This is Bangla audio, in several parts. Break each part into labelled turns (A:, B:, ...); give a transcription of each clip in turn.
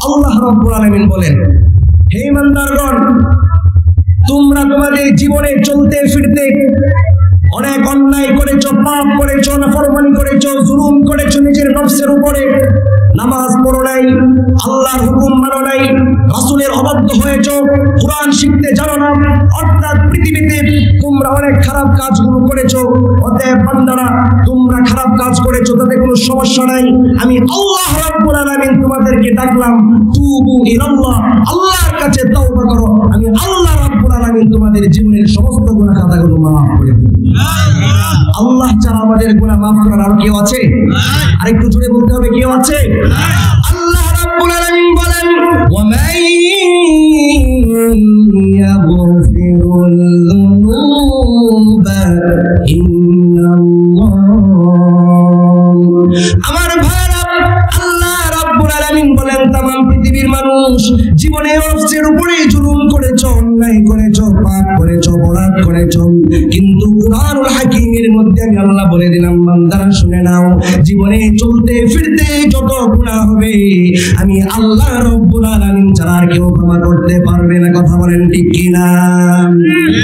A: আল্লাহ রাব্বুল আলামিন বলেন, হে ইমানদারগণ, তোমরা তোমাদের জীবনে চলতে ফিরতে অনেক অন্যায় করেছো, পাপ করেছো, নাফরমানি করেছো, জুলুম করেছো নিজের নফসের উপরে, নামাজ পড়ো নাই, আল্লাহর হুকুম মানো নাই, রাসূলের অবাধ্য হয়েছো, কোরআন শিখতে জানো না, অর্থাৎ পৃথিবীতে তোমরা অনেক খারাপ কাজগুলো করেছো। অতএব বান্দারা, তোমরা খারাপ কাজ করেছো, তাতে কোনো সমস্যা নাই। আমি আল্লাহ রাব্বুল আলামিন তোমাদেরকে ডাকলাম, তুবু ইলাল্লাহ, আল্লাহর কাছে তওবা করো। আমি আল্লাহ রাব্বুল আলামিন তোমাদের জীবনের সমস্ত গুনাহ খাতাগুলো মাফ করে দেব। আল্লাহ ছাড়া আমাদের গুনাহ মাফ করার আর কেউ আছে? আরেকটু জোরে বলতে হবে, কেউ আছে? আল্লাহ রাব্বুল আলামিন বলেন, ওয়া মান ইয়াগফিরুল যুনুবা ইল্লাল্লাহ। আমার ভাইরা, আল্লাহ রাব্বুল আলামিন বলেন, তামাম পৃথিবীর মানুষ জীবনে নফসের উপরে জুলুম করেছো, অন্যায় করেছো, পাপ করেছো, অপরাধ করেছো, কিন্তু কুরআনুল হাকীমের মধ্যে আমি আল্লাহ বলে দিলাম, বান্দারা শুনে নাও, জীবনে চলতে ফিরতে যত গুনাহ হবে আমি আল্লাহ রাব্বুল আলামিন ছাড়া আর কেউ ক্ষমা করতে পারবে না। কথা বলেন ঠিক কি না?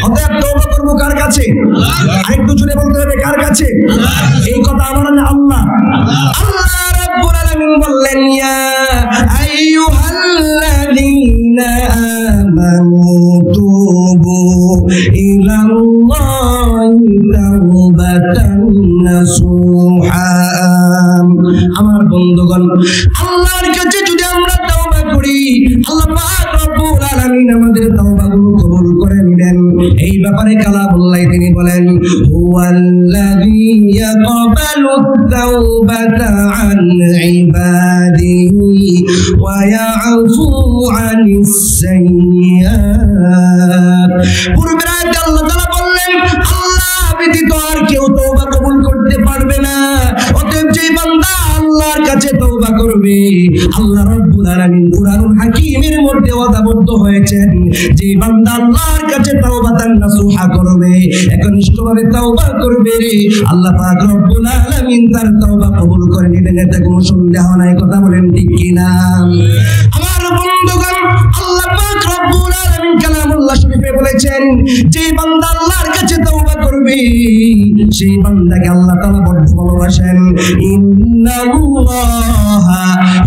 A: অতএব তওবা করব কার কাছে? আরেকটু জোরে বলতে হবে, কার কাছে? এই কথা আমার না আল্লাহ। আল্লাহ রাব্বুল আলামিন বললেন, ইয়া আইয়ুহাল্লাযীনা আমানু তুবু ইলাল্লাহি তাওবাতান নাসুহা। আমার বন্ধুগণ, আল্লাহর কাছে যদি আমরা তওবা করি, আল্লাহ পাক রব্বুল আলামিন আমাদের তওবাগুলো কবুল করে নেন। এই ব্যাপারে কালামুল্লাহ তিনি বলেন, হুয়াল্লাযী ইয়াকবালুত তাওবাতা আন ইবাদিহি ওয়া ইয়াফু আনিস সাইয়্যাত। পূর্বের আয়াতে আল্লাহ তাআলা বললেন, আল্লাহ ব্যতীত আর কেউ তওবা কবুল করতে পারবে না। অতএব যে বান্দা আল্লাহর কাছে তওবা করবে, আল্লাহ রাব্বুল আলামিন কুরআনুল হাকীমের মধ্যে ওয়াদাবদ্ধ হয়েছেন, যে বান্দা আল্লাহর কাছে তাওবাতান নাসুহা করবে, একনিষ্ঠভাবে তাওবা করবে, আল্লাহ পাক রব্বুল আলামিন তার তাওবা কবুল করে নেবেন, এতে কোনো সন্দেহ নাই। কথা বলেন ঠিক কি না? আমার বন্ধুগণ, আল্লাহ পাক রব্বুল আলামিন কালামুল্লাহ শরীফে বলেছেন, যে বান্দা আল্লাহর কাছে তাওবা করবে, সেই বান্দাকে আল্লাহ তাআলা বড় ভালোবাসেন। ইন্নাল্লাহা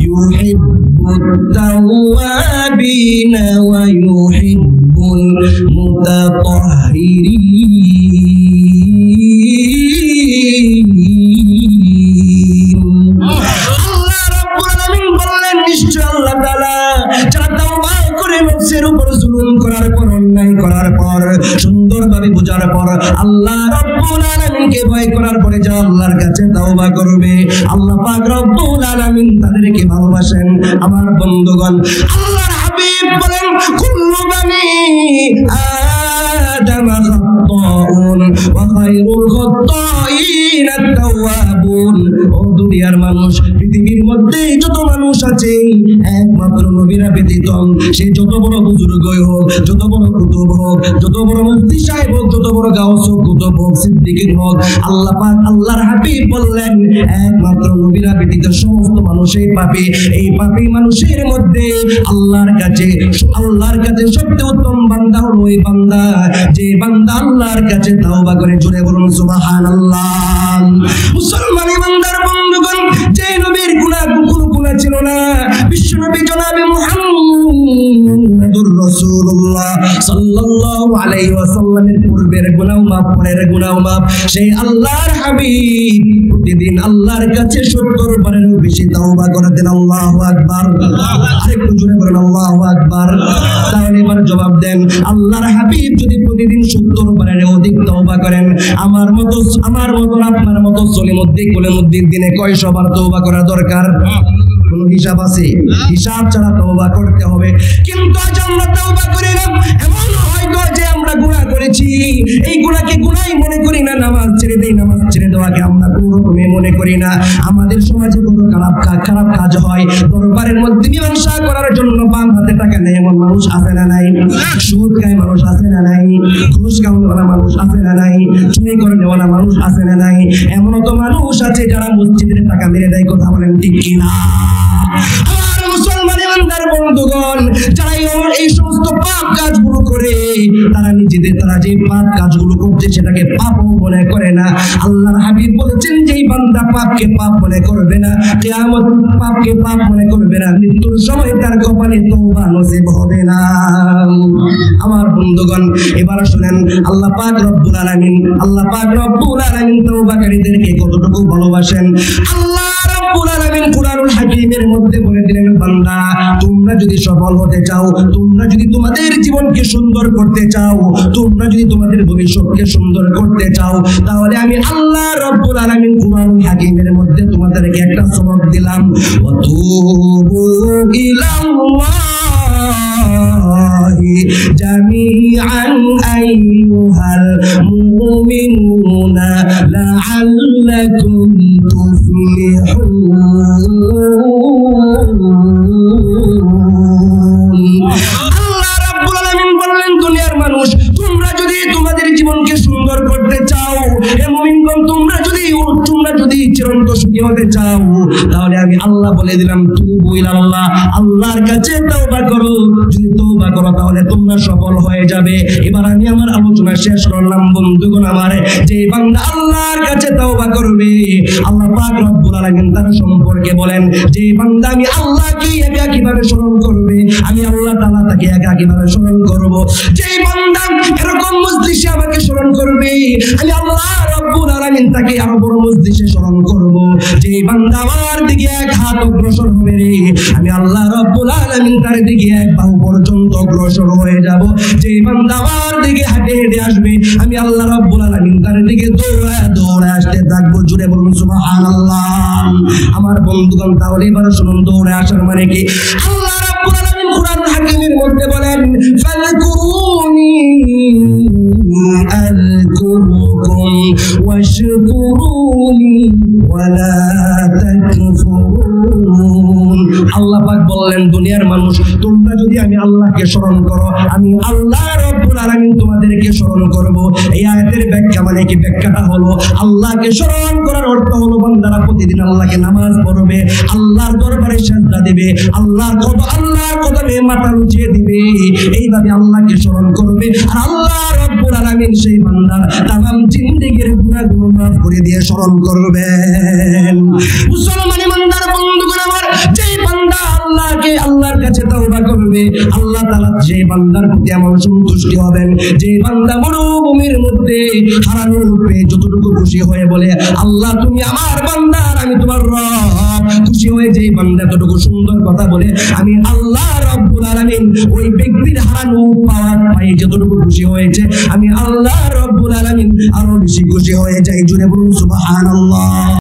A: ইউহিব্বুত তাওয়াবিনা ওয়া ইউহিব্বুল মুতাতাহহিরিন। আল্লাহ রাব্বুল আলামিন বললেন, নিশ্চয় আল্লাহ তাআলা যারা তাওবা করে নফসের উপর জুলুম করার পর, অন্যায় করার পর, সুন্দরভাবে বোঝার পর, আল্লাহ রাব্বুল আলামিনকে ভয় করার পরে যারা আল্লাহর কাছে তাওবা করবে, আল্লাহ পাক রব্বুল আলামিন তাদেরকে ভালোবাসেন। আমার বন্ধুগণ, আল্লাহর হাবিব বলেন, কুল্লু বানি আদম খাত্তাউন ওয়া খায়রুল খাত্তাইন আত-তাওয়াবুন। ও দুনিয়ার মানুষ, পৃথিবীর মধ্যে যত মানুষ আছে, একমাত্র নবীরা ব্যতীত, সে যত বড় বুজুর্গই হোক, যত বড় কুতুব হোক, যত বড় মুফতি সাহেব হোক, যত বড় গাউস হোক, কুতুব হোক, সিদ্দিক হোক, আল্লাহ পাক আল্লাহর হাবিব বললেন, একমাত্র নবীরা ব্যতীত সমস্ত মানুষই পাপী। এই পাপী মানুষের মধ্যে আল্লাহর কাছে সবচেয়ে উত্তম বান্দা হলো ওই বান্দা, যে বান্দা আল্লাহর কাছে তাওবা করে। জোরে বলুন সুবহানাল্লাহ। মুসলমান ইমানদার বন্ধুগণ, যে নবীর কোনো গুনাহ ছিল না, বিশ্বনবী জনাবে মুহাম্মদুর রাসূলুল্লাহ সাল্লাল্লাহু আলাইহি ওয়াসাল্লামের পূর্বের গুনাহ মাফ, পরের গুনাহ মাফ, সেই আল্লাহর হাবিব প্রতিদিন আল্লাহর কাছে 70 বারেরও বেশি তাওবা করতেন। আল্লাহু আকবার। আরেকটু জোরে বলেন আল্লাহু আকবার। তাহলে এবার জবাব দেন, আল্লাহর হাবিব যদি প্রতিদিন 70 বারের অধিক তাওবা করেন, আমার মতো আপনার মতো সলিমুদ্দিন কুলিমুদ্দিন দিনে কয়শো বার তাওবা করা দরকার? কোন হিসাব আছে? হিসাব ছাড়া তাওবা করতে হবে। কিন্তু আজ আমরা তাওবা করি না। এমন হয় যে আমরা গুনাহ করেছি, এই গুনাহকে গুনাহই মনে করি না, নামাজ ছেড়ে দেই, নামাজ ছেড়ে দেওয়াকে আমরা কোনো রকমে মনে করি না। আমাদের সমাজে কত খারাপ কাজ হয়, দরবারের মধ্যে মীমাংসা করার জন্য বাম হাতে টাকা নেয় এমন মানুষ আছে না নাই? সুদ খায় মানুষ আছে না নাই? ঘুষ খাওয়ানো মানুষ আছে না নাই? চুরি করে নেওয়া মানুষ আছে না নাই? এমনও তো মানুষ আছে যারা মসজিদের টাকা মেরে দেয়। কথা বলেন ঠিক কিনা? আমার মুসলমান ইমানদার বন্ধুগণ, যারা এই সমস্ত পাপ কাজগুলো করে তারা নিজেদের তারা যে পাপ কাজগুলো করছে সেটাকে পাপও মনে করে না। আল্লাহর হাবিব বলেছেন যেই বান্দা পাপকে পাপ মনে করবে না, কিয়ামত পাপকে পাপ মনে করবে না, মৃত্যুর সময় তার কপালে তওবা নসিব হবে না। আমার বন্ধুগণ, এবার শুনেন আল্লাহ পাক রব্বুল আলামিন তওবাকারীদেরকে কতটুকু ভালোবাসেন। আল্লাহ রব্বুল আলামিন কুরআনুল হাকীমের মধ্যে বলে দিলেন, বান্দা তোমরা যদি সফল হতে চাও, তোমরা যদি তোমাদের জীবনকে সুন্দর করতে চাও, তোমরা যদি তোমাদের ভবিষ্যৎকে সুন্দর করতে চাও, তাহলে আমি আল্লাহ রব্বুল আলামিন কুরআনুল হাকীমের মধ্যে তোমাদেরকে একটা সবক দিলাম, ওয়াতুবু ইলাল্লাহি জামিআন আইয়ুহাল মুমিনুনা লাআল্লাকুম তুফলিহুন। আল্লাহ রাব্বুল আলামিন বললেন, দুনিয়ার মানুষ তোমরা যদি তোমাদের জীবনকে সুন্দর করতে চাও, হে মুমিনগণ তোমরা যদি চিরন্তন সুখী হতে চাও, তাহলে আমি আল্লাহ বলে দিলাম তুবু ইলাল্লাহ, আল্লাহর কাছে তওবা করো। যদি তওবা করো তাহলে তোমরা সফল হয়ে যাবে। এবার আমি আমার আলোচনা শেষ করলাম। বন্ধুগণ আমার, যে বান্দা আল্লাহর কাছে তওবা করবে, আল্লাহ পাক রব্বুল আলামিন তার সম্পর্কে বলেন, যে বান্দা আমি আল্লাহকে একা কিভাবে স্মরণ করবে, আমি আল্লাহ তাআলা তাকে একা কিভাবে স্মরণ করব। যে বান্দা এরকম মজলিসে আমাকে স্মরণ করবে, আমি আল্লাহ রব্বুল আলামিন তাকে আরো বড় মজলিসে স্মরণ করব। যে বান্দা আমার দিকে এক হাত অগ্রসর হবে রে, আমি আল্লাহ রব্বুল আলামিন তার দিকে এক বাহু পর্যন্ত অগ্রসর হয়ে যাব। যে বান্দা আমার দিকে হেঁটে হেঁটে আসবে, আমি আল্লাহ রব্বুল আলামিন তার দিকে দৌড়ায় দৌড়ায় আসতে থাকবো। জুড়ে বলুন সুবহানাল্লাহ। আমার বন্ধুগণ, তাহলে এবার শুনুন দৌড়ে আসার মানে কি। আল্লাহ রাব্বুল আলামিন কুরআনুল হাকীমের মধ্যে বলেন, ফাযকুরুনি আযকুরুকুম ওয়াশকুরুনি ওয়ালা তাকফুরুন। আল্লাহ পাক বললেন, দুনিয়ার মানুষ তোমরা যদি আমি আল্লাহকে স্মরণ করো, আমি আল্লাহ রাব্বুল আলামিন তোমাদেরকে স্মরণ করব। এই আয়াতের ব্যাখ্যা মানে কি? ব্যাখ্যাটা হলো, আল্লাহকে স্মরণ করার অর্থ হলো বান্দারা প্রতিদিন আল্লাহকে নামাজ পড়বে, আল্লাহর দরবারে সিজদা দিবে, আল্লাহর কদমে মাথা লুটিয়ে দিবে, এইভাবে আল্লাহকে স্মরণ করবে। আর আল্লাহ রাব্বুল আলামিন সেই বান্দার তামাম জিন্দেগীর গুনাহগুলো মাফ করে দিয়ে স্মরণ করবেন। মুসলমান ইমানদার বন্ধুগণ আমার, যেই বান্দা আল্লাহর কাছে তওবা করবে, আল্লাহ তাআলা যে বান্দার প্রতি এমন সন্তুষ্টি হবেন, যে বান্দা মরুভূমির মধ্যে হারানোর রূপে যতটুকু খুশি হয়ে বলে, আল্লাহ তুমি আমার বান্দা, আমি তোমার রব, খুশি হয়ে যেই বান্দা এতটুকু সুন্দর কথা বলে, আমি আল্লাহ রাব্বুল আলামিন ওই ব্যক্তির হারানো পাওয়ার পাই যতটুকু খুশি হয়েছে, আমি আল্লাহ রাব্বুল আলামিন আরো বেশি খুশি হয়ে যাই। জুড়ে বলুন সুবহানাল্লাহ।